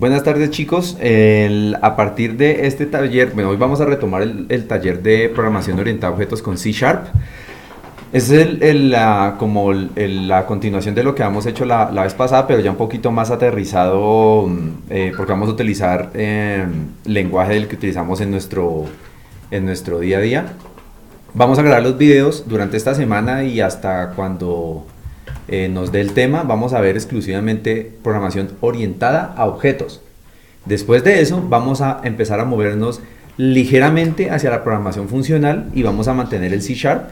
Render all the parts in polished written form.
Buenas tardes chicos, a partir de este taller, bueno, hoy vamos a retomar el taller de programación orientada a objetos con C Sharp. Es la continuación de lo que habíamos hecho la vez pasada, pero ya un poquito más aterrizado, porque vamos a utilizar lenguaje del que utilizamos en nuestro día a día. Vamos a grabar los videos durante esta semana y hasta cuando nos dé el tema, vamos a ver exclusivamente programación orientada a objetos. Después de eso, vamos a empezar a movernos ligeramente hacia la programación funcional y vamos a mantener el C Sharp.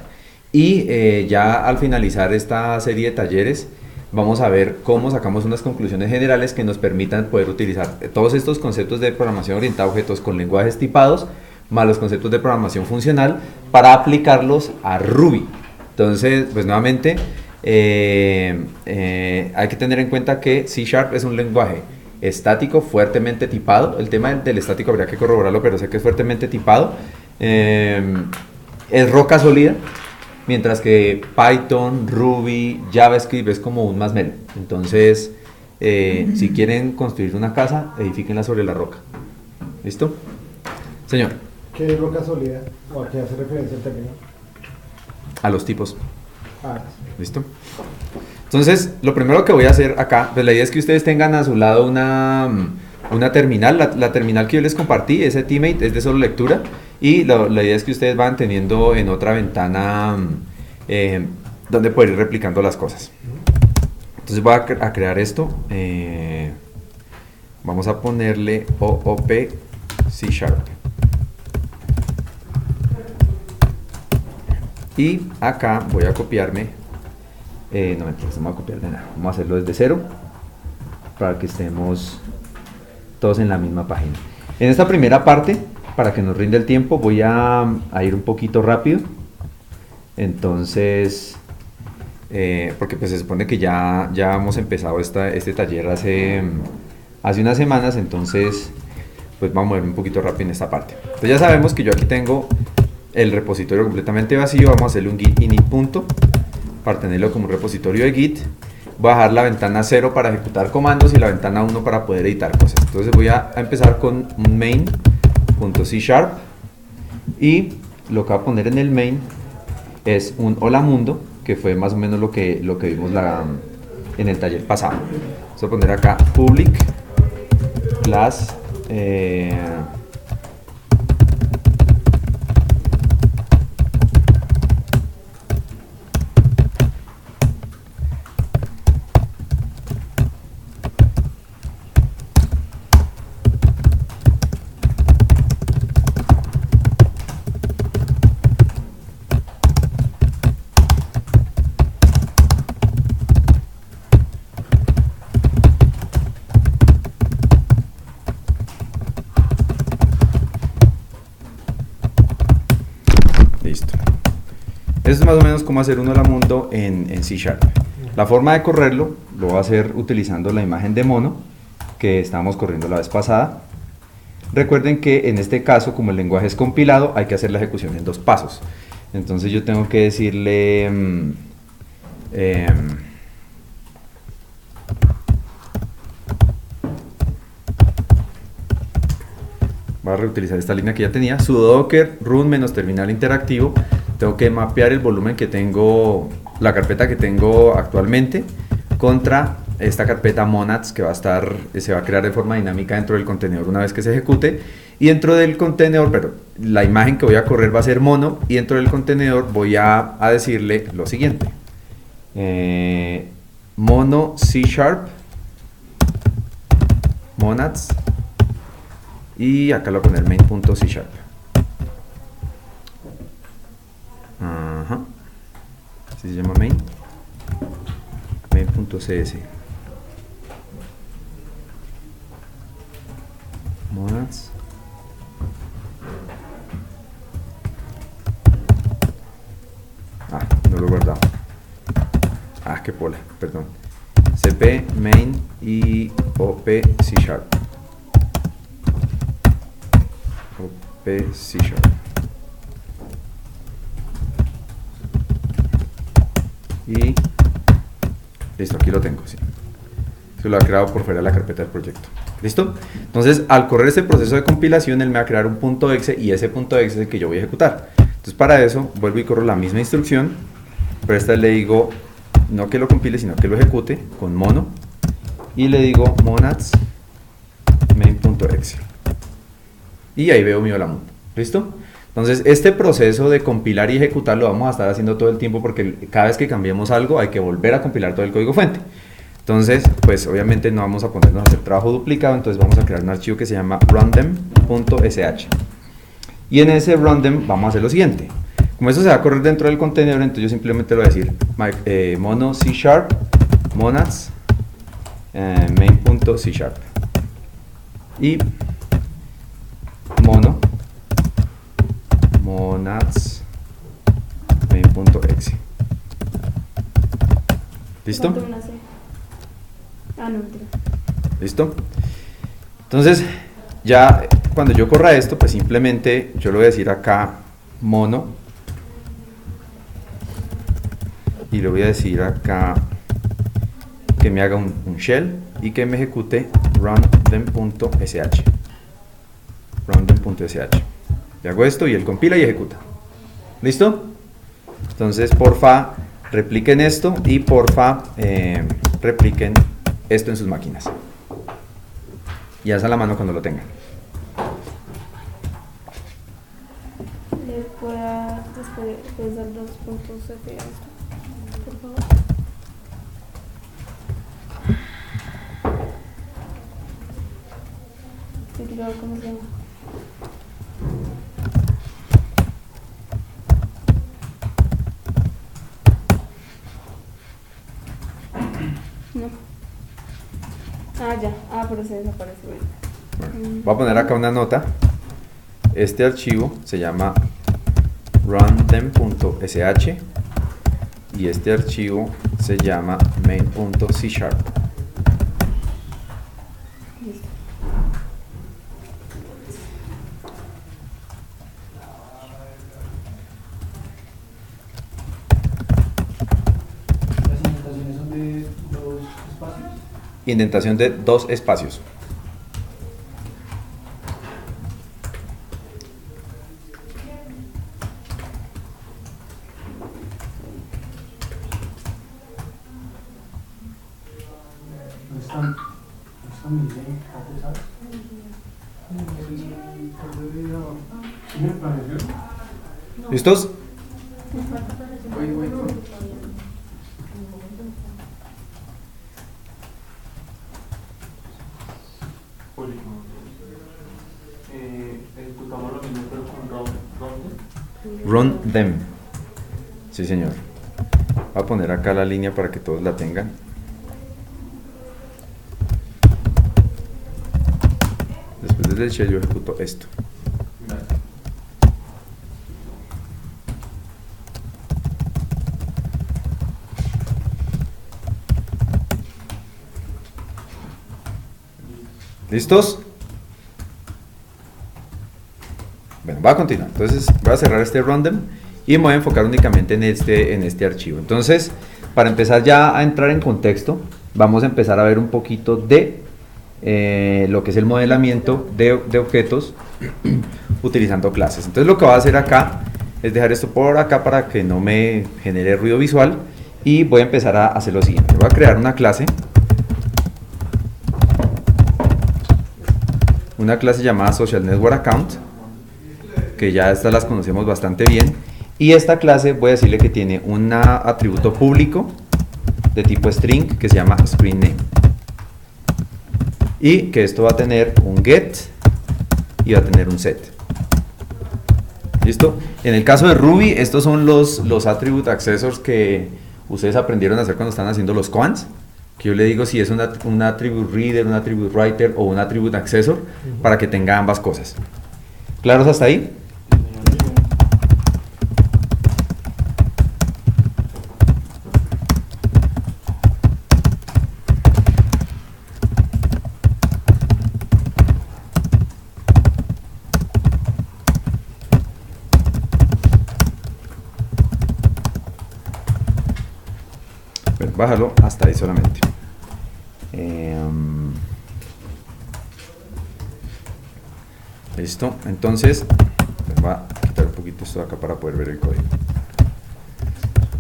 Y ya al finalizar esta serie de talleres, vamos a ver cómo sacamos unas conclusiones generales que nos permitan poder utilizar todos estos conceptos de programación orientada a objetos con lenguajes tipados, más los conceptos de programación funcional, para aplicarlos a Ruby. Entonces, pues nuevamente, hay que tener en cuenta que C Sharp es un lenguaje estático, fuertemente tipado. El tema del estático habría que corroborarlo, pero sé que es fuertemente tipado. Es roca sólida, mientras que Python, Ruby, JavaScript es como un masmero. Entonces, si quieren construir una casa, edifíquenla sobre la roca. ¿Listo? Señor. ¿Qué es roca sólida? ¿O a qué hace referencia el término? A los tipos. Ah, ¿Listo? Entonces, lo primero que voy a hacer acá, pues la idea es que ustedes tengan a su lado una terminal. La terminal que yo les compartí, ese Teammate, es de solo lectura. Y la idea es que ustedes van teniendo en otra ventana donde poder ir replicando las cosas. Entonces voy a crear esto. Vamos a ponerle OOP C Sharp. Y acá voy a copiarme. No me voy a copiar de nada. Vamos a hacerlo desde cero para que estemos todos en la misma página. En esta primera parte, para que nos rinde el tiempo, voy a ir un poquito rápido. Entonces, porque pues se supone que ya hemos empezado este taller hace unas semanas, entonces pues vamos a mover un poquito rápido en esta parte. Entonces ya sabemos que yo aquí tengo el repositorio completamente vacío. Vamos a hacerle un git init punto para tenerlo como un repositorio de git. Voy a dejar la ventana 0 para ejecutar comandos y la ventana 1 para poder editar cosas. Entonces voy a empezar con un main.c sharp y lo que voy a poner en el main es un hola mundo, que fue más o menos lo que vimos en el taller pasado. Voy a poner acá public class listo. Eso es más o menos como hacer un hola mundo en C Sharp. La forma de correrlo lo voy a hacer utilizando la imagen de mono que estábamos corriendo la vez pasada. Recuerden que en este caso, como el lenguaje es compilado, hay que hacer la ejecución en 2 pasos. Entonces yo tengo que decirle voy a reutilizar esta línea que ya tenía, sudo docker run menos terminal interactivo. Tengo que mapear el volumen que tengo, la carpeta que tengo actualmente, contra esta carpeta monads que se va a crear de forma dinámica dentro del contenedor una vez que se ejecute. Y dentro del contenedor, pero la imagen que voy a correr va a ser mono, y dentro del contenedor voy a decirle lo siguiente: mono C Sharp monads, y acá lo voy a poner main.c sharp. Así se llama main.cs monads. No lo he guardado. Qué pola, perdón. cp main y op c sharp. op c sharp. Y listo, aquí lo tengo, sí. Se lo ha creado por fuera de la carpeta del proyecto. ¿Listo? Entonces, al correr este proceso de compilación, él me va a crear un punto .exe y ese punto .exe es el que yo voy a ejecutar. Entonces, para eso, vuelvo y corro la misma instrucción, pero esta le digo, no que lo compile, sino que lo ejecute con mono, y le digo monads main.exe. Y ahí veo mi hola mundo. ¿Listo? Entonces, este proceso de compilar y ejecutar lo vamos a estar haciendo todo el tiempo porque cada vez que cambiemos algo hay que volver a compilar todo el código fuente. Entonces, pues obviamente no vamos a ponernos a hacer trabajo duplicado, entonces vamos a crear un archivo que se llama rundem.sh. Y en ese rundem vamos a hacer lo siguiente. Como eso se va a correr dentro del contenedor, entonces yo simplemente le voy a decir mono C# monads main.C# y monads main.exe. ¿Listo? Ah, no, mentira. ¿Listo? Entonces, ya cuando yo corra esto, pues simplemente yo le voy a decir acá mono y le voy a decir acá que me haga un shell y que me ejecute rundem.sh. Rundem.sh. Y hago esto y él compila y ejecuta. ¿Listo? Entonces, porfa, repliquen esto y porfa, repliquen esto en sus máquinas. Y haz a la mano cuando lo tengan. ¿Le puedes dar 2.7 a esto, por favor? Sí, claro, ¿cómo se llama? No. Ah, ya. Ah, pero se desaparece. Bueno. Voy a poner acá una nota. Este archivo se llama rundem.sh y este archivo se llama main.c#. Listo. Las indentaciones son de 2 espacios. Indentación de 2 espacios. ¿No están bien cotizados? ¿Listos? Ejecutamos lo mismo pero con Rundem. Sí, señor. Voy a poner acá la línea para que todos la tengan. Después desde el shell yo ejecuto esto. ¿Listos? Bueno, va a continuar. Entonces voy a cerrar este rundem y me voy a enfocar únicamente en este archivo. Entonces, para empezar ya a entrar en contexto, vamos a empezar a ver un poquito de lo que es el modelamiento de objetos utilizando clases. Entonces lo que voy a hacer acá es dejar esto por acá para que no me genere ruido visual y voy a empezar a hacer lo siguiente. Voy a crear una clase llamada Social Network Account, que ya estas las conocemos bastante bien, y esta clase voy a decirle que tiene un atributo público de tipo string que se llama screenName, y que esto va a tener un get y va a tener un set. ¿Listo? En el caso de Ruby, estos son los attribute accessors que ustedes aprendieron a hacer cuando están haciendo los commands, que yo le digo si es un attribute reader, un attribute writer o un attribute accessor, para que tenga ambas cosas. ¿Claros hasta ahí? Bueno, bájalo hasta ahí solamente. Listo, entonces voy a quitar un poquito esto de acá para poder ver el código.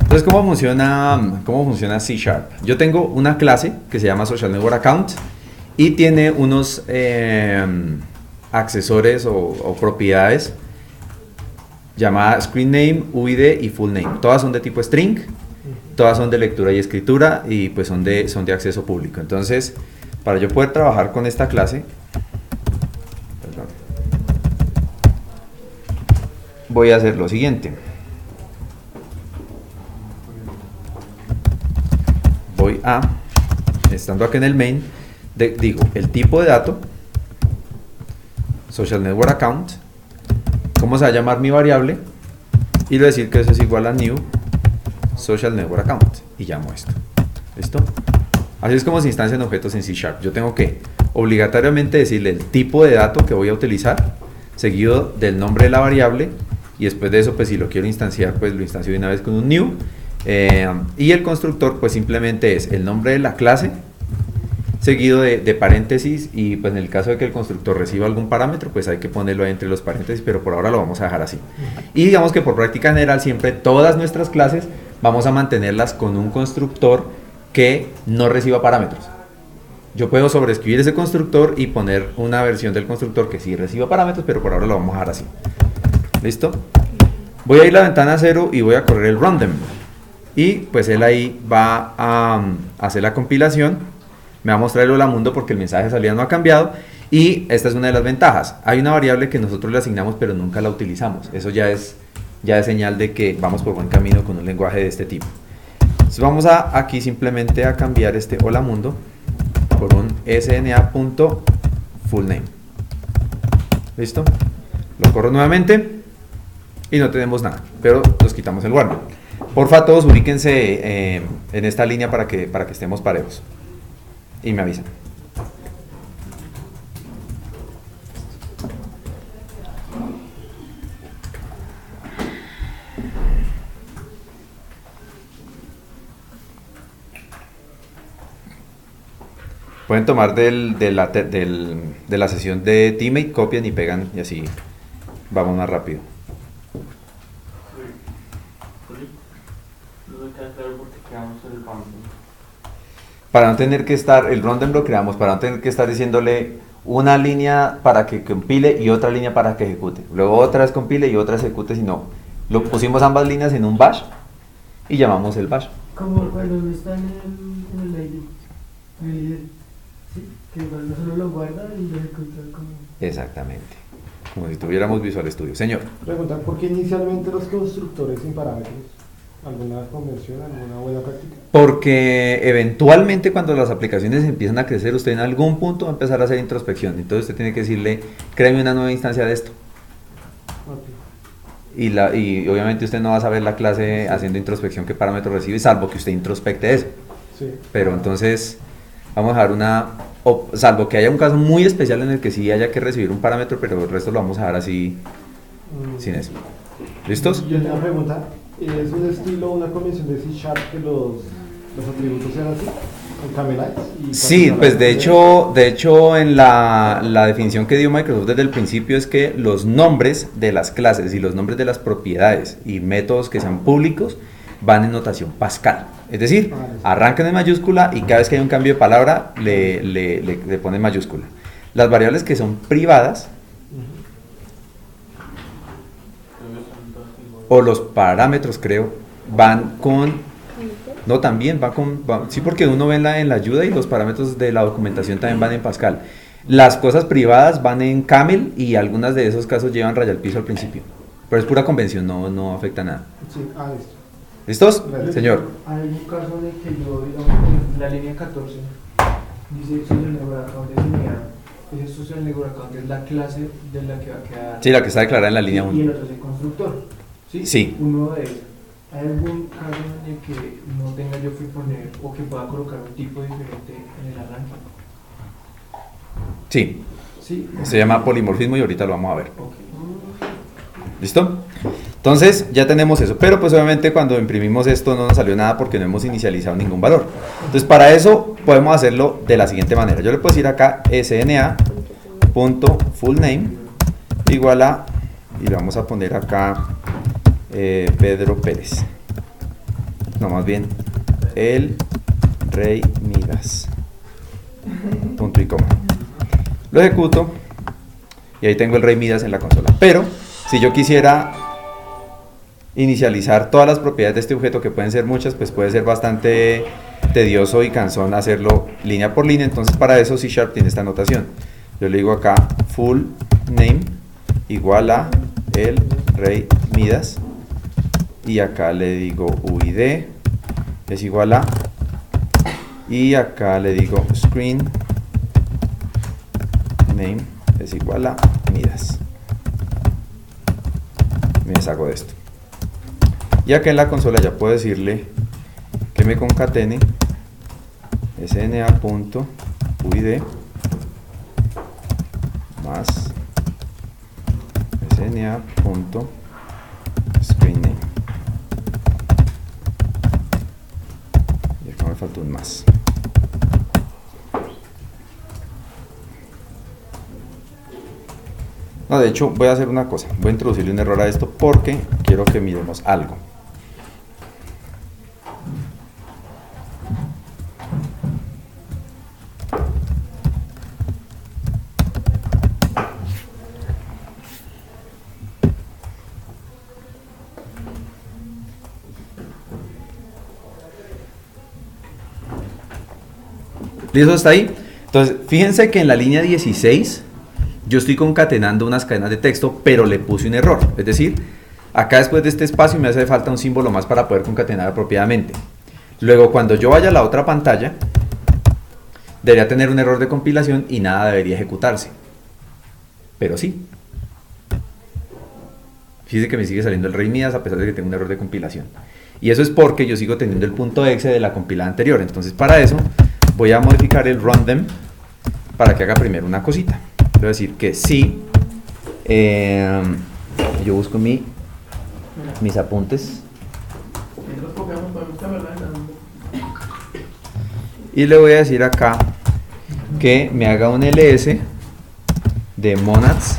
Entonces, ¿cómo funciona C Sharp? Yo tengo una clase que se llama Social Network Account y tiene unos accesores o propiedades llamadas Screen Name, UID y Full Name. Todas son de tipo string, todas son de lectura y escritura y pues son de acceso público. Entonces, para yo poder trabajar con esta clase, voy a hacer lo siguiente. Voy a, estando aquí en el main, digo el tipo de dato, Social Network Account, cómo se va a llamar mi variable, y le voy a decir que eso es igual a new Social Network Account, y llamo esto. ¿Listo? Así es como se instancian objetos en C Sharp. Yo tengo que obligatoriamente decirle el tipo de dato que voy a utilizar, seguido del nombre de la variable, y después de eso, pues si lo quiero instanciar, pues lo instancio de una vez con un new. Y el constructor pues simplemente es el nombre de la clase seguido de paréntesis, y pues en el caso de que el constructor reciba algún parámetro pues hay que ponerlo entre los paréntesis, pero por ahora lo vamos a dejar así. Y digamos que por práctica general siempre todas nuestras clases vamos a mantenerlas con un constructor que no reciba parámetros. Yo puedo sobreescribir ese constructor y poner una versión del constructor que sí reciba parámetros, pero por ahora lo vamos a dejar así. ¿Listo? Voy a ir a la ventana 0 y voy a correr el rundem. Y pues él ahí va a hacer la compilación, me va a mostrar el hola mundo porque el mensaje de salida no ha cambiado, y esta es una de las ventajas. Hay una variable que nosotros le asignamos pero nunca la utilizamos. Eso ya es señal de que vamos por buen camino con un lenguaje de este tipo. Entonces vamos aquí simplemente a cambiar este hola mundo por un sna.fullname. ¿Listo? Lo corro nuevamente y no tenemos nada, pero nos quitamos el warning. Porfa, todos ubíquense en esta línea para que estemos parejos. Y me avisan. Pueden tomar de la sesión de Teammate, copian y pegan y así vamos más rápido. Para no tener que estar, el rundem lo creamos para no tener que estar diciéndole una línea para que compile y otra línea para que ejecute. Luego otra vez compile y otra ejecute, sino lo pusimos ambas líneas en un bash y llamamos el bash. Como cuando uno está en el líder, ¿sí? Que igual no solo lo guarda y lo ejecuta como... Exactamente. Como si tuviéramos Visual Studio. Señor. Preguntar, ¿por qué inicialmente los constructores sin parámetros? ¿Alguna convención, alguna buena práctica? Porque eventualmente cuando las aplicaciones empiezan a crecer, usted en algún punto va a empezar a hacer introspección. Entonces usted tiene que decirle, créeme una nueva instancia de esto. Okay. Y obviamente usted no va a saber la clase haciendo introspección qué parámetro recibe, salvo que usted introspecte eso. Sí. Pero entonces vamos a dejar salvo que haya un caso muy especial en el que sí haya que recibir un parámetro, pero el resto lo vamos a dejar así, sin eso. ¿Listos? Yo tengo una pregunta. ¿Es un estilo, una convención de C Sharp que los atributos sean así? ¿Con camelites? Sí, pues de hecho en la definición que dio Microsoft desde el principio es que los nombres de las clases y los nombres de las propiedades y métodos que sean públicos van en notación Pascal. Es decir, arrancan en mayúscula y cada vez que hay un cambio de palabra le ponen mayúscula. Las variables que son privadas o los parámetros, creo, van con... No, también va con... sí, porque uno ve en la ayuda y los parámetros de la documentación también van en Pascal. Las cosas privadas van en Camel y algunas de esos casos llevan raya al piso al principio. Pero es pura convención, no afecta nada. Sí, listo. ¿Listos? Gracias. Señor. Hay un caso en el que yo, digamos, en la línea 14, dice Social Network Account designado. Ese Social Network Account es la clase de la que va a quedar. Sí, la que está declarada en la línea 1. Y el otro es el constructor. ¿Sí? Sí. Uno de esos. ¿Hay algún caso en el que no tenga yo que poner o que pueda colocar un tipo diferente en el arranque? Sí. Sí. Se llama polimorfismo y ahorita lo vamos a ver. Okay. ¿Listo? Entonces ya tenemos eso, pero pues obviamente cuando imprimimos esto no nos salió nada porque no hemos inicializado ningún valor. Entonces para eso podemos hacerlo de la siguiente manera. Yo le puedo decir acá sna.fullname igual a, y le vamos a poner acá Pedro Pérez. No, más bien, el rey Midas. Punto y coma. Lo ejecuto y ahí tengo el rey Midas en la consola. Pero si yo quisiera inicializar todas las propiedades de este objeto, que pueden ser muchas, pues puede ser bastante tedioso y cansón hacerlo línea por línea. Entonces para eso C# tiene esta notación. Yo le digo acá full name igual a el rey Midas, y acá le digo UID es igual a, y acá le digo screen name es igual a Midas. Me deshago de esto. Y acá en la consola ya puedo decirle que me concatene sna.uid más sna.screenName. Y acá me faltó un más. No, de hecho voy a hacer una cosa, voy a introducirle un error a esto porque quiero que miremos algo. ¿Listo? ¿Está ahí? Entonces, fíjense que en la línea 16 yo estoy concatenando unas cadenas de texto, pero le puse un error. Es decir, acá después de este espacio me hace falta un símbolo más para poder concatenar apropiadamente. Luego, cuando yo vaya a la otra pantalla, debería tener un error de compilación y nada debería ejecutarse. Pero sí. Fíjense que me sigue saliendo el rey Midas a pesar de que tengo un error de compilación. Y eso es porque yo sigo teniendo el punto .exe de la compilada anterior. Entonces, para eso voy a modificar el run_them para que haga primero una cosita. Voy a decir que sí. Yo busco mis apuntes. Y le voy a decir acá que me haga un ls de monads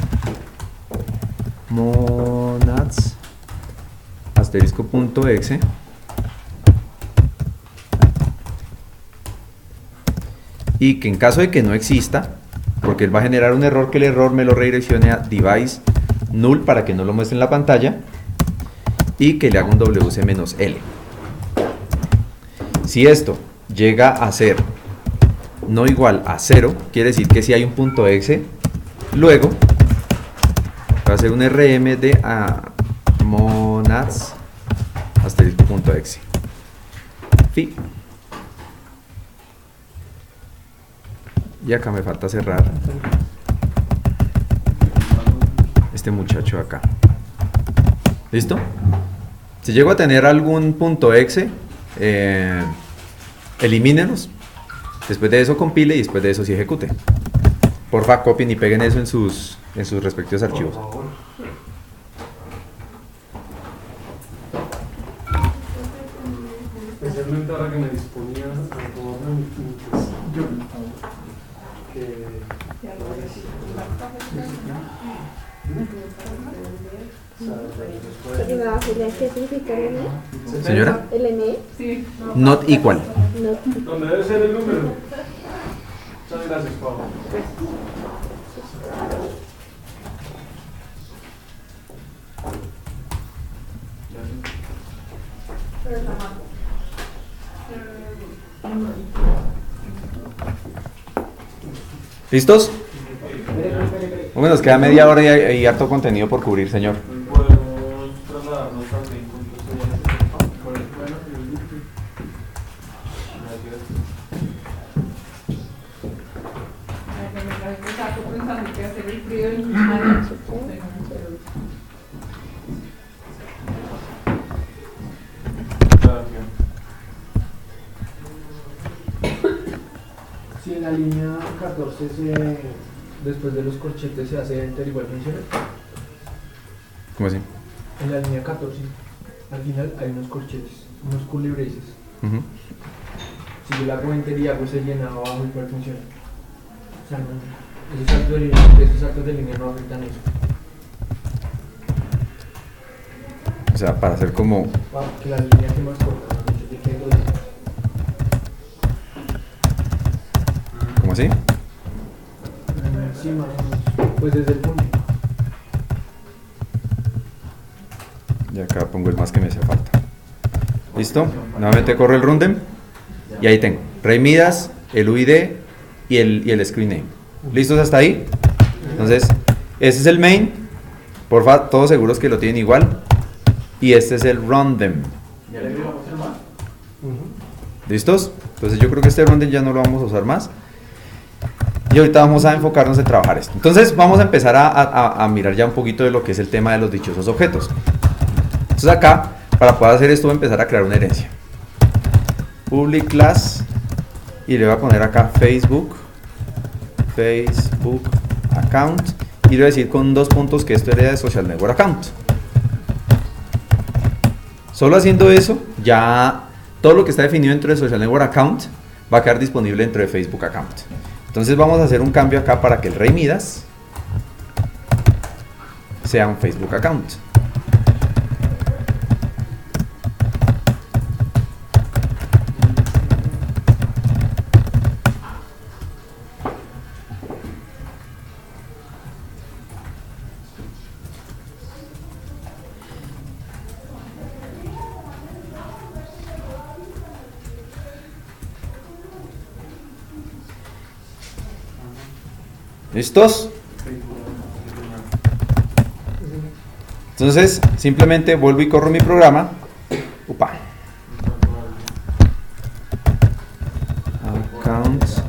asterisco.exe y que en caso de que no exista, porque él va a generar un error, que el error me lo redireccione a device null para que no lo muestre en la pantalla y que le haga un wc-l. Si esto llega a ser no igual a 0, quiere decir que si hay un punto .exe, luego va a hacer un rm de monads asterisco.exe. Fin. Y acá me falta cerrar este muchacho acá. ¿Listo? Si llego a tener algún punto .exe, elimínenos. Después de eso compile y después de eso sí ejecute. Porfa, copien y peguen eso en sus respectivos archivos. Especialmente ahora que me disponía a tomarme mis tintes. ¿Qué significa el NE? Señora, ¿El NE? Sí. not equal. ¿Dónde debe ser el número? Muchas gracias, Pablo. ¿Listos? Bueno, nos queda media hora y hay harto contenido por cubrir, señor. Podemos trasladarnos al 5.0. Pensando que hacer el frío del mismo día. Si en la línea 14 después de los corchetes se hace enter, igual funciona. ¿Cómo así? En la línea 14, al final hay unos corchetes, unos curly braces. Si yo le hago enter y hago ese llenado abajo, igual funciona. O sea, no, esos saltos de línea no afectan eso. sea, para hacer como... Que la línea que más corta, ¿no? Yo te quedo ahí. ¿Cómo así? Sí, más o menos. Pues desde el punto. Y acá pongo el más que me hace falta. ¿Listo? Nuevamente corro el rundem. Y ahí tengo Rey Midas, el UID y el screen name. ¿Listos hasta ahí? Entonces, ese es el main. Porfa, todos seguros que lo tienen igual. Y este es el rundem. ¿Ya le agregamos el más? ¿Listos? Entonces yo creo que este rundem ya no lo vamos a usar más. Y ahorita vamos a enfocarnos en trabajar esto. Entonces vamos a empezar a mirar ya un poquito de lo que es el tema de los dichosos objetos. Entonces acá, para poder hacer esto, voy a empezar a crear una herencia. Public class. Y le voy a poner acá Facebook account. Y le voy a decir con 2 puntos que esto era de social network account. Solo haciendo eso, ya todo lo que está definido dentro de social network account va a quedar disponible dentro de Facebook account. Entonces vamos a hacer un cambio acá para que el Rey Midas sea un Facebook account. ¿Listos? Entonces, simplemente vuelvo y corro mi programa. Upa. Accounts.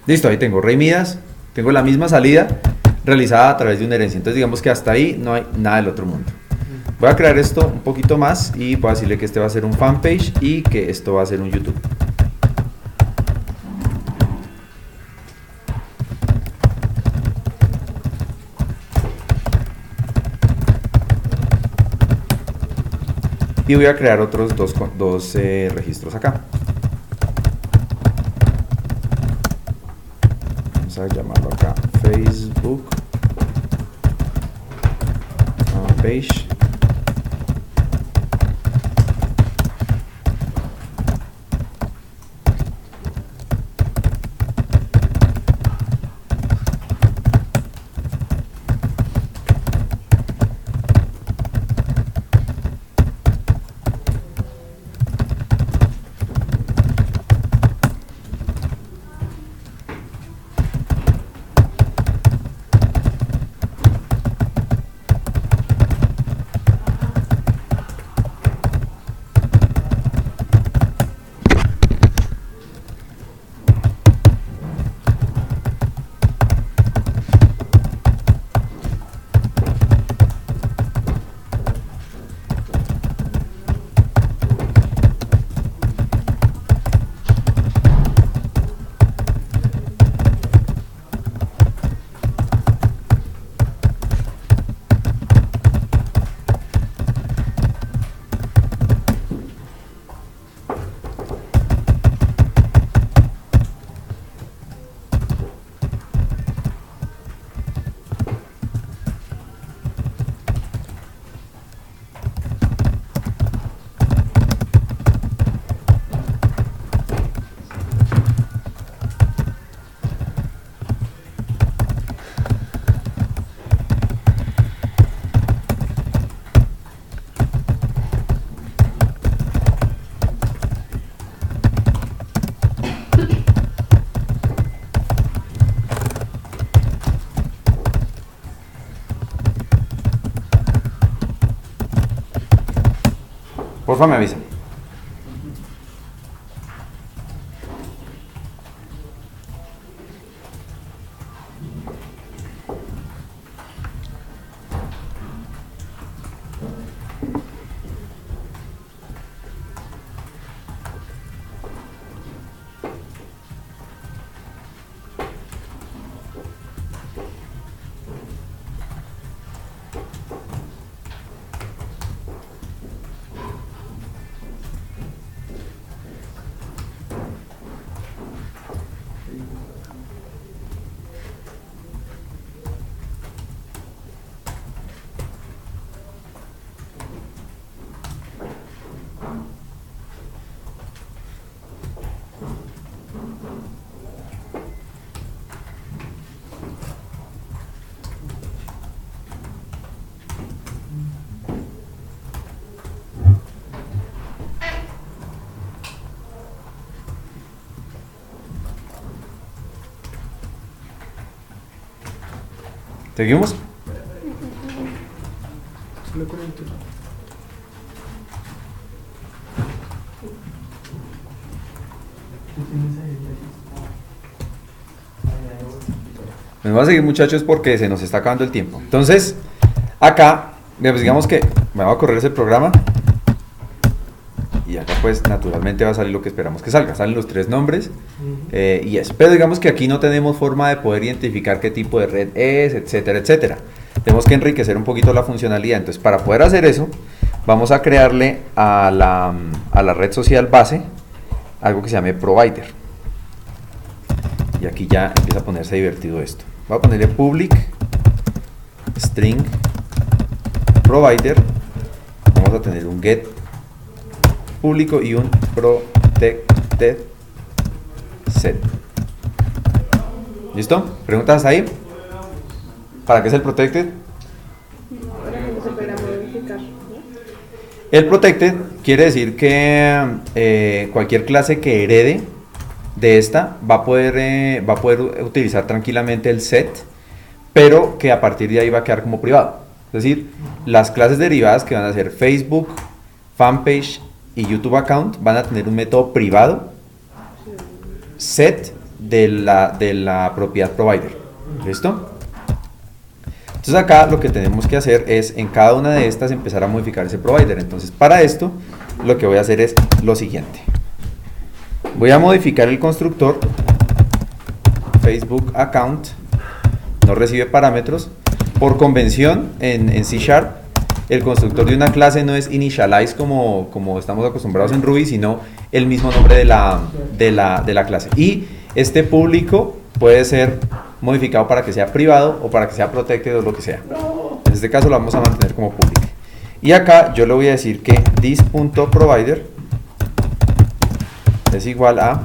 Listo, ahí tengo Rey Midas. Tengo la misma salida realizada a través de una herencia. Entonces, digamos que hasta ahí no hay nada del otro mundo. Voy a crear esto un poquito más y voy a decirle que este va a ser un fanpage y que esto va a ser un YouTube. Y voy a crear otros dos registros acá. Vamos a llamarlo acá Facebook fanpage. Porfa, me avisa. ¿Seguimos? Solo con el título. ¿Qué tienes ahí? Me voy a seguir, muchachos, porque se nos está acabando el tiempo. Entonces, acá, pues digamos que me va a correr ese programa. Y acá pues naturalmente va a salir lo que esperamos que salga. Salen los 3 nombres y eso. Pero digamos que aquí no tenemos forma de poder identificar qué tipo de red es, etcétera, etcétera. Tenemos que enriquecer un poquito la funcionalidad. Entonces, para poder hacer eso, vamos a crearle a la red social base algo que se llame provider. Y aquí ya empieza a ponerse divertido esto. Voy a ponerle public string provider. Vamos a tener un get público y un protected set. ¿Listo? ¿Preguntas hasta ahí? ¿Para qué es el protected? Para que no se pueda modificar, ¿no? El protected quiere decir que cualquier clase que herede de esta va a poder utilizar tranquilamente el set, pero que a partir de ahí va a quedar como privado. Es decir, las clases derivadas que van a ser Facebook, fanpage y YouTube account van a tener un método privado set de la propiedad provider. ¿Listo? Entonces acá lo que tenemos que hacer es en cada una de estas empezar a modificar ese provider. Entonces para esto lo que voy a hacer es lo siguiente. Voy a modificar el constructor Facebook account, no recibe parámetros. Por convención en C# el constructor de una clase no es initialize como estamos acostumbrados en Ruby, sino el mismo nombre de la clase. Y este público puede ser modificado para que sea privado o para que sea protected o lo que sea. En este caso lo vamos a mantener como public. Y acá yo le voy a decir que this.provider es igual a,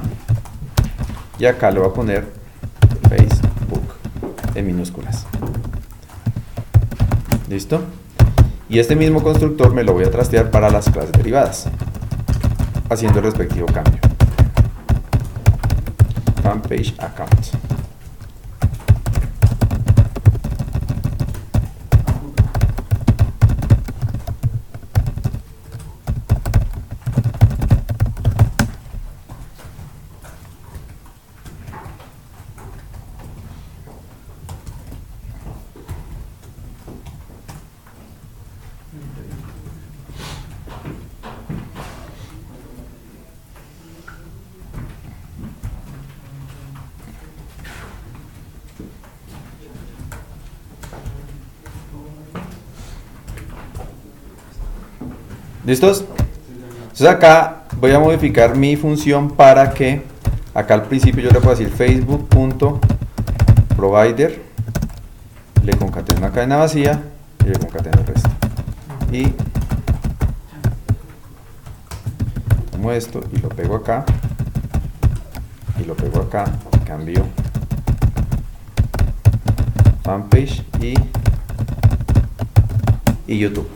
y acá le voy a poner Facebook en minúsculas. ¿Listo? Y este mismo constructor me lo voy a trastear para las clases derivadas, haciendo el respectivo cambio. Fanpage account. ¿Listos? Entonces acá voy a modificar mi función para que acá al principio yo le puedo decir facebook.provider, le concateno una cadena vacía y le concateno el resto. Y tomo esto y lo pego acá y lo pego acá, cambio fanpage y YouTube.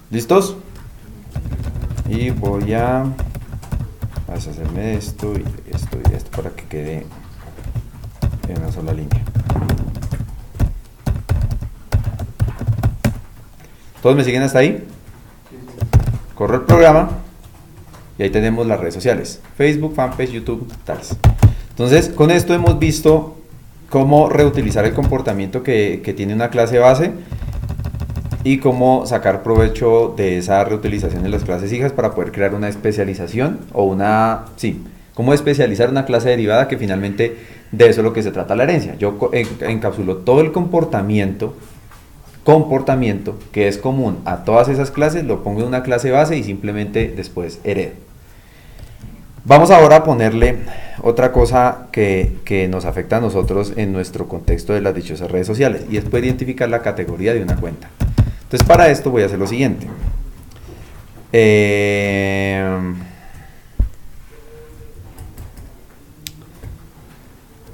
¿Listos? Y voy a deshacerme de esto y esto y esto para que quede en una sola línea. ¿Todos me siguen hasta ahí? Corro el programa y ahí tenemos las redes sociales: Facebook, fanpage, YouTube, tales. Entonces, con esto hemos visto cómo reutilizar el comportamiento que tiene una clase base y cómo sacar provecho de esa reutilización en las clases hijas para poder crear una especialización o cómo especializar una clase derivada, que finalmente de eso es lo que se trata la herencia. Yo encapsulo todo el comportamiento que es común a todas esas clases, lo pongo en una clase base y simplemente después heredo. Vamos ahora a ponerle otra cosa que nos afecta a nosotros en nuestro contexto de las dichosas redes sociales, y es poder identificar la categoría de una cuenta. Entonces para esto voy a hacer lo siguiente.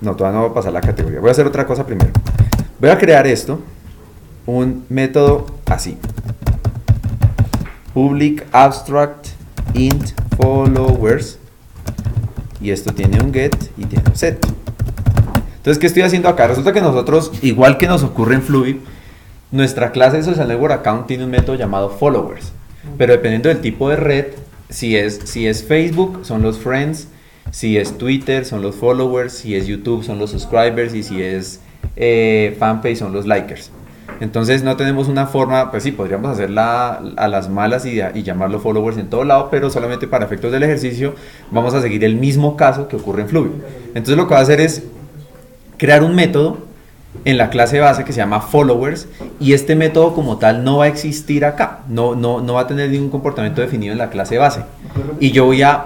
No, todavía no voy a pasar la categoría. Voy a hacer otra cosa primero. Voy a crear un método así. Public abstract int followers. Y esto tiene un get y tiene un set. Entonces, ¿qué estoy haciendo acá? Resulta que nosotros, igual que nos ocurre en Fluid, nuestra clase de Social Network Account tiene un método llamado followers. Pero dependiendo del tipo de red, si es Facebook, son los friends. Si es Twitter, son los followers. Si es YouTube, son los subscribers. Y si es fanpage, son los likers. Entonces no tenemos una forma, pues sí, podríamos hacerla a las malas y llamarlo followers en todo lado, pero solamente para efectos del ejercicio vamos a seguir el mismo caso que ocurre en Fluid. Entonces lo que va a hacer es crear un método en la clase base que se llama followers, y este método como tal no va a existir acá, no va a tener ningún comportamiento definido en la clase base, y yo voy a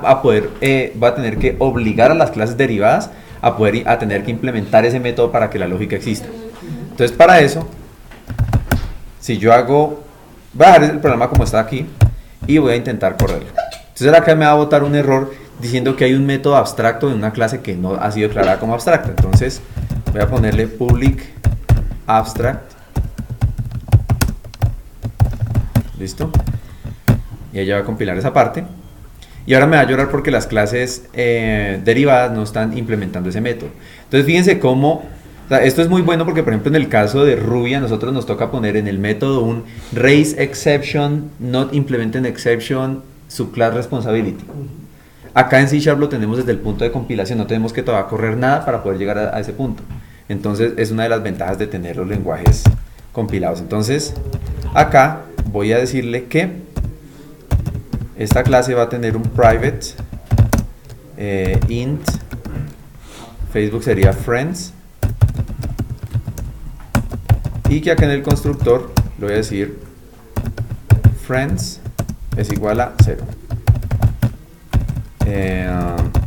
tener que obligar a las clases derivadas a tener que implementar ese método para que la lógica exista. Entonces, para eso, si yo voy a dejar el programa como está aquí y voy a intentar correrlo. Entonces acá me va a botar un error diciendo que hay un método abstracto de una clase que no ha sido declarada como abstracta. Entonces voy a ponerle public abstract. ¿Listo? Y ella va a compilar esa parte. Y ahora me va a llorar porque las clases derivadas no están implementando ese método. Entonces fíjense cómo... O sea, esto es muy bueno porque, por ejemplo, en el caso de Ruby, a nosotros nos toca poner en el método un raise exception, not implement an exception, subclass responsibility. Acá en C# lo tenemos desde el punto de compilación, no tenemos que todavía correr nada para poder llegar a ese punto. Entonces, es una de las ventajas de tener los lenguajes compilados. Entonces, acá voy a decirle que esta clase va a tener un private int, Facebook sería friends, y que acá en el constructor le voy a decir friends es igual a 0.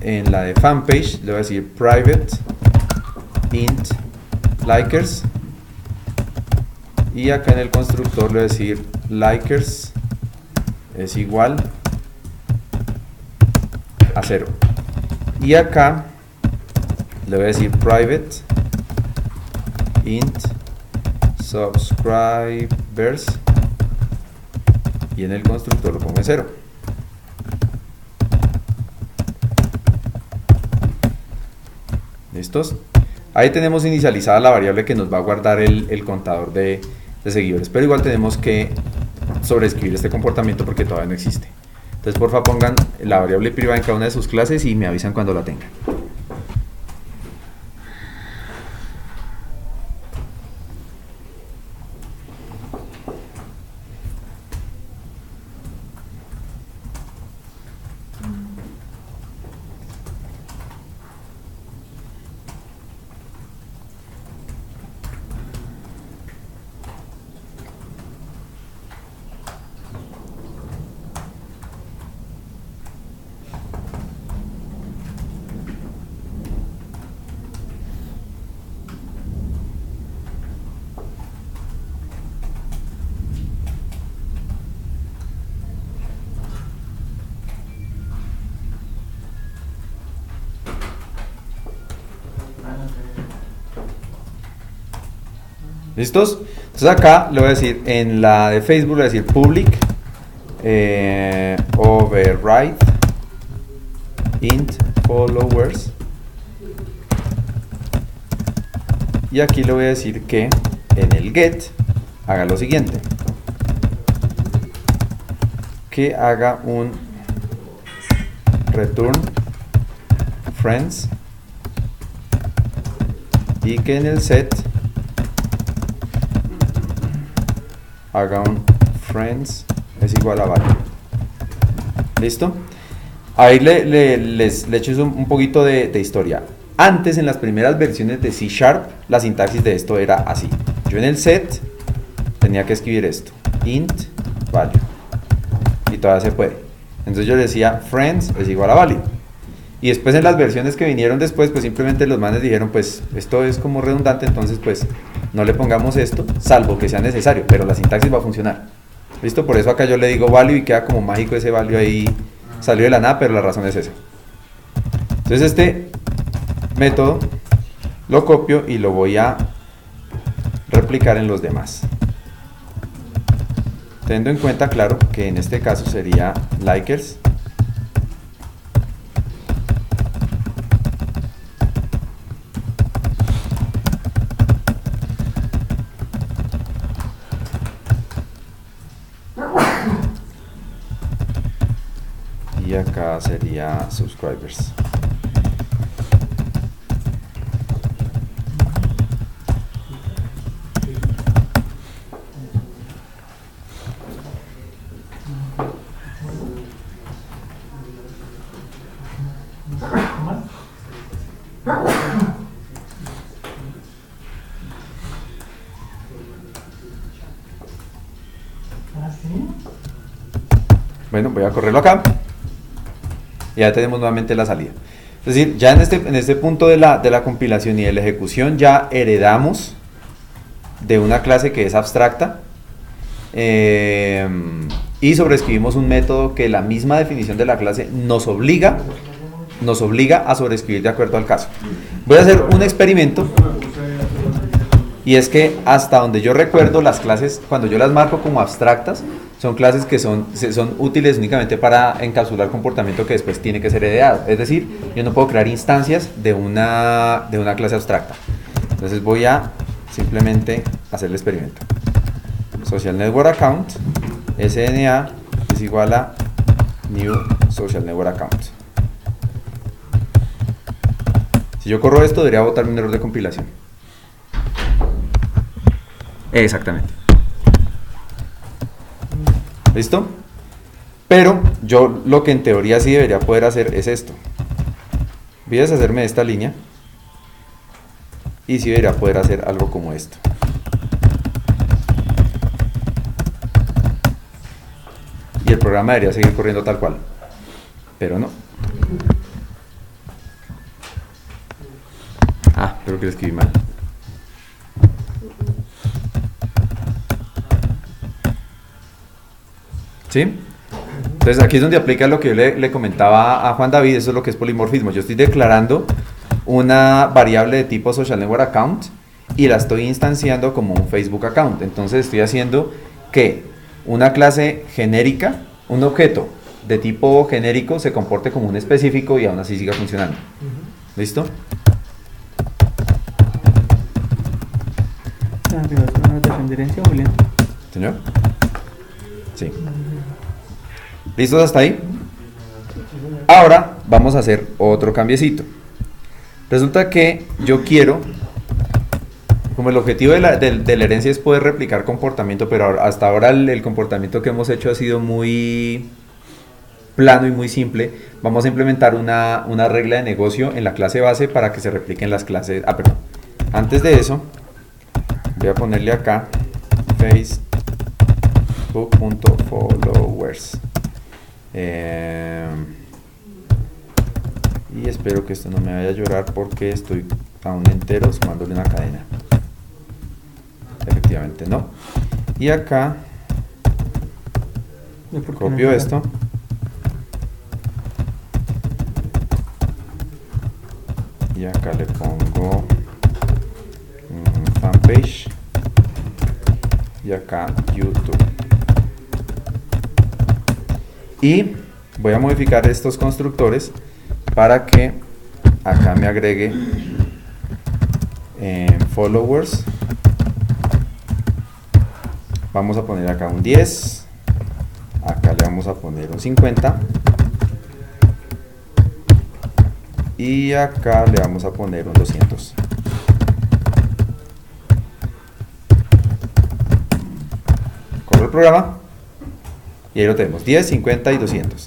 En la de fanpage le voy a decir private int likers, y acá en el constructor le voy a decir likers es igual a 0, y acá le voy a decir private int subscribers, y en el constructor lo pongo en 0. ¿Listos? Ahí tenemos inicializada la variable que nos va a guardar el contador de seguidores, pero igual tenemos que sobreescribir este comportamiento porque todavía no existe. Entonces porfa pongan la variable privada en cada una de sus clases y me avisan cuando la tengan. ¿Listos? Entonces acá le voy a decir, en la de Facebook le voy a decir public override int followers, y aquí le voy a decir que en el get haga lo siguiente, que haga un return friends, y que en el set haga un friends es igual a value. ¿Listo? Ahí le echo un poquito de historia. Antes, en las primeras versiones de C#, la sintaxis de esto era así. Yo en el set tenía que escribir esto, int value, y todavía se puede. Entonces yo le decía friends es igual a value. Y después en las versiones que vinieron después, pues simplemente los manes dijeron, pues esto es como redundante, entonces pues no le pongamos esto, salvo que sea necesario, pero la sintaxis va a funcionar. ¿Listo? Por eso acá yo le digo value y queda como mágico ese value ahí, salió de la nada, pero la razón es esa. Entonces este método lo copio y lo voy a replicar en los demás. Teniendo en cuenta, claro, que en este caso sería likers y acá sería subscribers. Bueno, voy a correrlo acá. Y ya tenemos nuevamente la salida. Es decir, ya en este punto de la compilación y de la ejecución ya heredamos de una clase que es abstracta y sobreescribimos un método que la misma definición de la clase nos obliga a sobreescribir de acuerdo al caso. Voy a hacer un experimento. Y es que hasta donde yo recuerdo, las clases, cuando yo las marco como abstractas, son clases que son útiles únicamente para encapsular comportamiento que después tiene que ser heredado. Es decir, yo no puedo crear instancias de una clase abstracta. Entonces voy a simplemente hacer el experimento. Social Network Account, SNA es igual a New Social Network Account. Si yo corro esto, debería botarme un error de compilación. Exactamente. ¿Listo? Pero yo lo que en teoría sí debería poder hacer es esto. Voy a deshacerme de esta línea y sí debería poder hacer algo como esto. Y el programa debería seguir corriendo tal cual. Pero no. Ah, creo que lo escribí mal. ¿Sí? Entonces aquí es donde aplica lo que yo le comentaba a Juan David, eso es lo que es polimorfismo. Yo estoy declarando una variable de tipo Social Network Account y la estoy instanciando como un Facebook Account. Entonces estoy haciendo que una clase genérica, un objeto de tipo genérico se comporte como un específico y aún así siga funcionando. ¿Listo? ¿Una notación de herencia, Julián? ¿Señor? Sí. ¿Listos hasta ahí? Ahora vamos a hacer otro cambiecito. Resulta que yo quiero, como el objetivo de la herencia es poder replicar comportamiento, pero hasta ahora el comportamiento que hemos hecho ha sido muy plano y muy simple. Vamos a implementar una regla de negocio en la clase base para que se repliquen las clases. Perdón. Antes de eso, voy a ponerle acá Facebook.followers. Y espero que esto no me vaya a llorar porque estoy a un entero sumándole una cadena. Efectivamente no. Y acá copio esto y acá le pongo fanpage y acá YouTube. Y voy a modificar estos constructores para que acá me agregue followers. Vamos a poner acá un 10, acá le vamos a poner un 50 y acá le vamos a poner un 200. Corro el programa y ahí lo tenemos, 10, 50 y 200.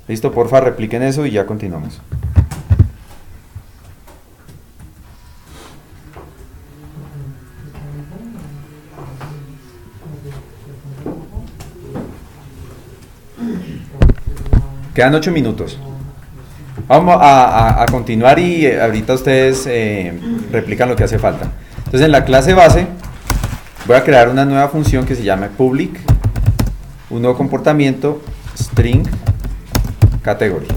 Listo, porfa, repliquen eso y ya continuamos. Quedan 8 minutos. Vamos a continuar y ahorita ustedes replican lo que hace falta. Entonces en la clase base voy a crear una nueva función que se llama public, un nuevo comportamiento string category.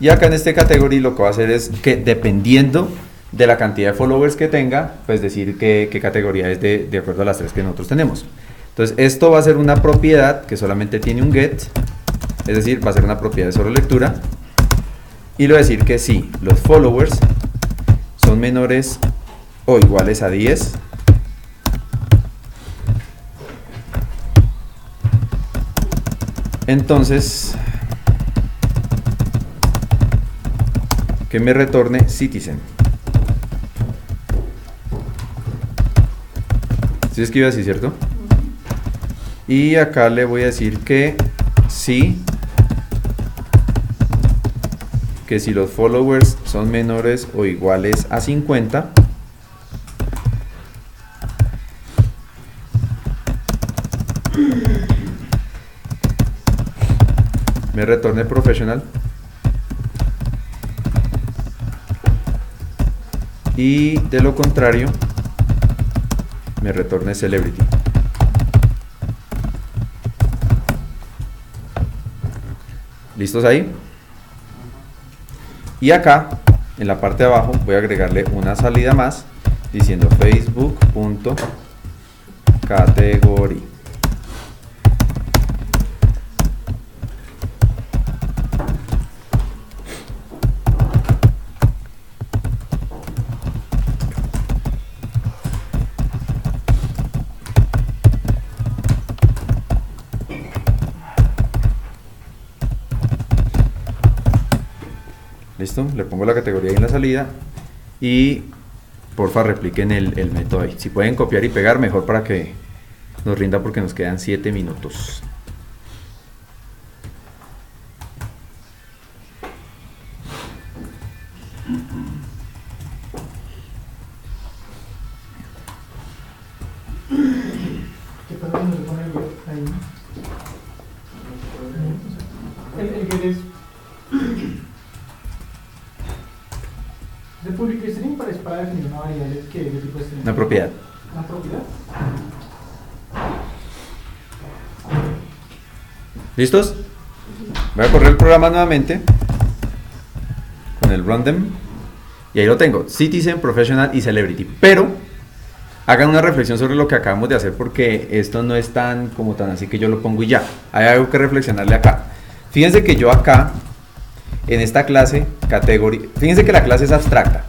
Y acá en este category lo que va a hacer es que dependiendo de la cantidad de followers que tenga, pues decir qué categoría es de acuerdo a las 3 que nosotros tenemos. Entonces esto va a ser una propiedad que solamente tiene un get, es decir, va a ser una propiedad de solo lectura. Y lo voy a decir que si los followers son menores o iguales a 10, entonces que me retorne citizen. Si escribe así, ¿cierto? Y acá le voy a decir que si los followers son menores o iguales a 50, me retorne professional. Y de lo contrario, me retorne celebrity. ¿Listos ahí? Y acá, en la parte de abajo, voy a agregarle una salida más diciendo facebook.category. ¿Listo? Le pongo la categoría ahí en la salida y porfa repliquen el método ahí. Si pueden copiar y pegar, mejor para que nos rinda porque nos quedan 7 minutos. ¿Qué pasa si no se pone el get ahí? El get es de public string, pero es para definir una variable que es de tipo string. Una propiedad. ¿Una propiedad? ¿Listos? Voy a correr el programa nuevamente con el run them y ahí lo tengo, citizen, professional y celebrity. Pero hagan una reflexión sobre lo que acabamos de hacer porque esto no es tan así que yo lo pongo y ya. Hay algo que reflexionarle acá. Fíjense que yo acá en esta clase category, fíjense que la clase es abstracta,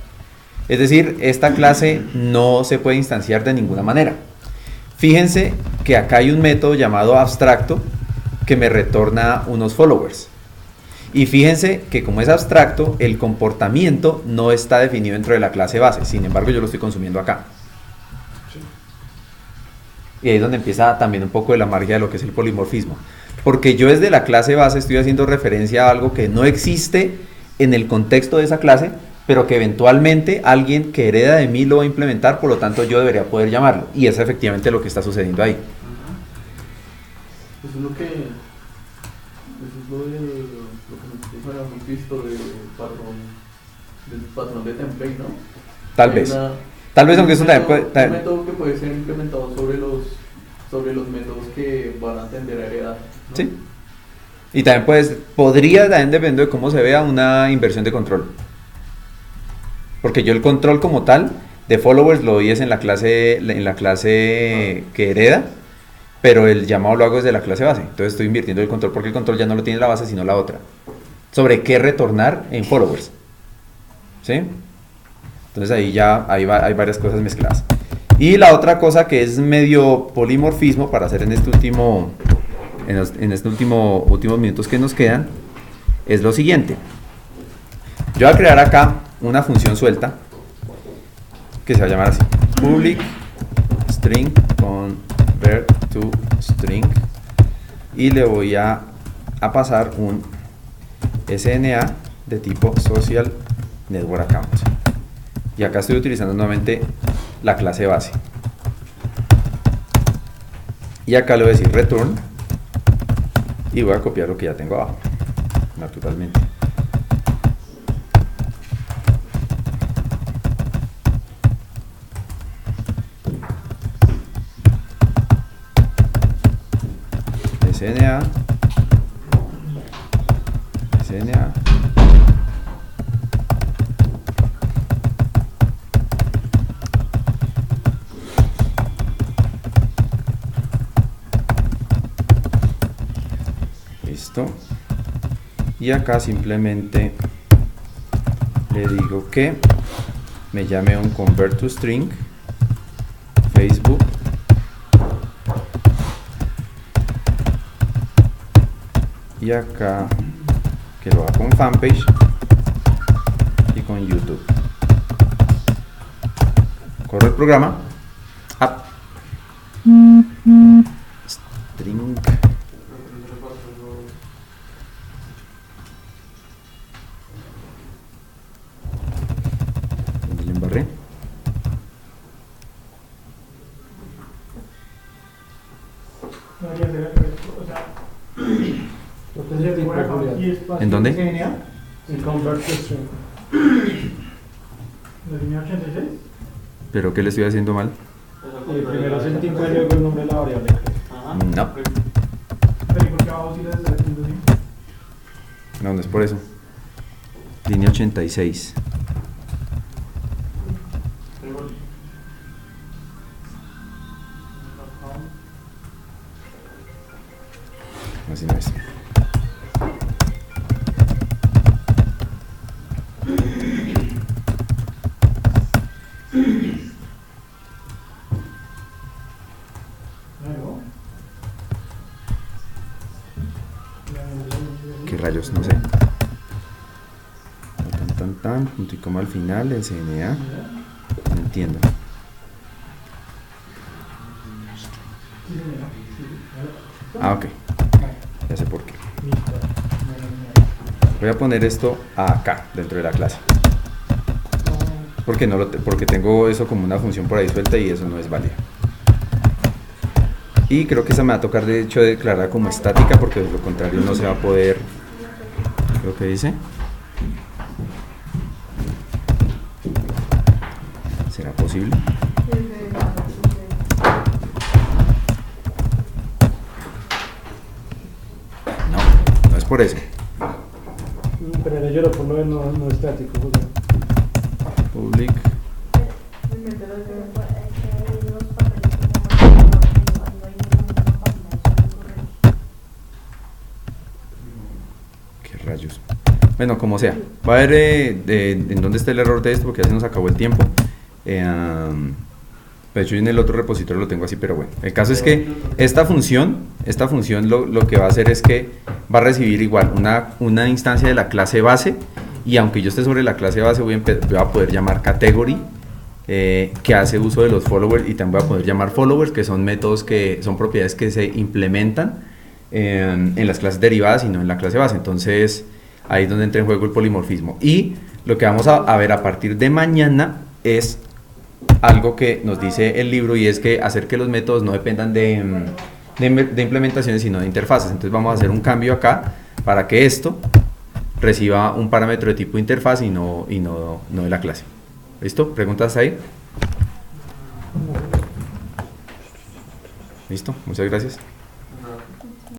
es decir, esta clase no se puede instanciar de ninguna manera. Fíjense que acá hay un método llamado abstracto que me retorna unos followers. Y fíjense que como es abstracto, el comportamiento no está definido dentro de la clase base, sin embargo yo lo estoy consumiendo acá. Y ahí es donde empieza también un poco de la magia de lo que es el polimorfismo. Porque yo desde la clase base estoy haciendo referencia a algo que no existe en el contexto de esa clase, pero que eventualmente alguien que hereda de mí lo va a implementar, por lo tanto yo debería poder llamarlo. Y es efectivamente lo que está sucediendo ahí. Eso es lo que nosotros hemos visto del patrón de template, ¿no? Tal vez, aunque eso también puede... Un método que puede ser implementado sobre los métodos que van a tender a heredar, ¿no? Sí. Y también podría también depender de cómo se vea una inversión de control. Porque yo el control como tal de followers lo doy es en la clase que hereda, pero el llamado lo hago desde la clase base. Entonces estoy invirtiendo el control porque el control ya no lo tiene la base sino la otra. Sobre qué retornar en followers. ¿Sí? Entonces ahí ya hay varias cosas mezcladas. Y la otra cosa que es medio polimorfismo para hacer en estos últimos minutos que nos quedan es lo siguiente. Yo voy a crear acá una función suelta que se va a llamar así: public string convert to string, y le voy a pasar un SNA de tipo social network account. Y acá estoy utilizando nuevamente la clase base. Y acá le voy a decir return y voy a copiar lo que ya tengo abajo, naturalmente. SNA Listo. Y acá simplemente le digo que me llame un convert to string Facebook y acá que lo haga con fanpage y con YouTube. Corro el programa. App. String. ¿Dónde le embarré? No debería ser al revés, o sea, Lo que es el tipo de Julián. y espacio ¿En dónde? CNA, El convert to string. la línea 86. ¿Pero qué le estoy haciendo mal? Primero es el tipo y luego el nombre de la variable. No, Pero ¿y por qué abajo sí les está haciendo así? no es por eso. Línea 86. Así no es. Luego. ¿Qué rayos? No sé. Tan, punto y coma al final, el CNA. No entiendo. Ah, ok. Ya sé por qué. Voy a poner esto acá, dentro de la clase. Porque, porque tengo eso como una función por ahí suelta y eso no es válido. Y creo que esa me va a tocar de hecho declarar como estática porque de lo contrario no se va a poder. Lo que dice. ¿Será posible? No, no es por eso. Pero yo lo pongo en no estático, Julián. Public. ¿Qué rayos? Bueno, como sea. Va a ver en dónde está el error de esto porque ya se nos acabó el tiempo. De hecho, en el otro repositorio lo tengo así, pero bueno. El caso es que esta función lo que va a hacer es que va a recibir igual una instancia de la clase base y aunque yo esté sobre la clase base voy a poder llamar category que hace uso de los followers y también voy a poder llamar followers que son métodos que son propiedades que se implementan en las clases derivadas y no en la clase base. Entonces ahí es donde entra en juego el polimorfismo y lo que vamos a ver a partir de mañana es algo que nos dice el libro y es que hacer que los métodos no dependan de implementaciones sino de interfaces. Entonces vamos a hacer un cambio acá para que esto reciba un parámetro de tipo interfaz y no de la clase. ¿Listo? ¿Preguntas ahí? ¿Listo? Muchas gracias.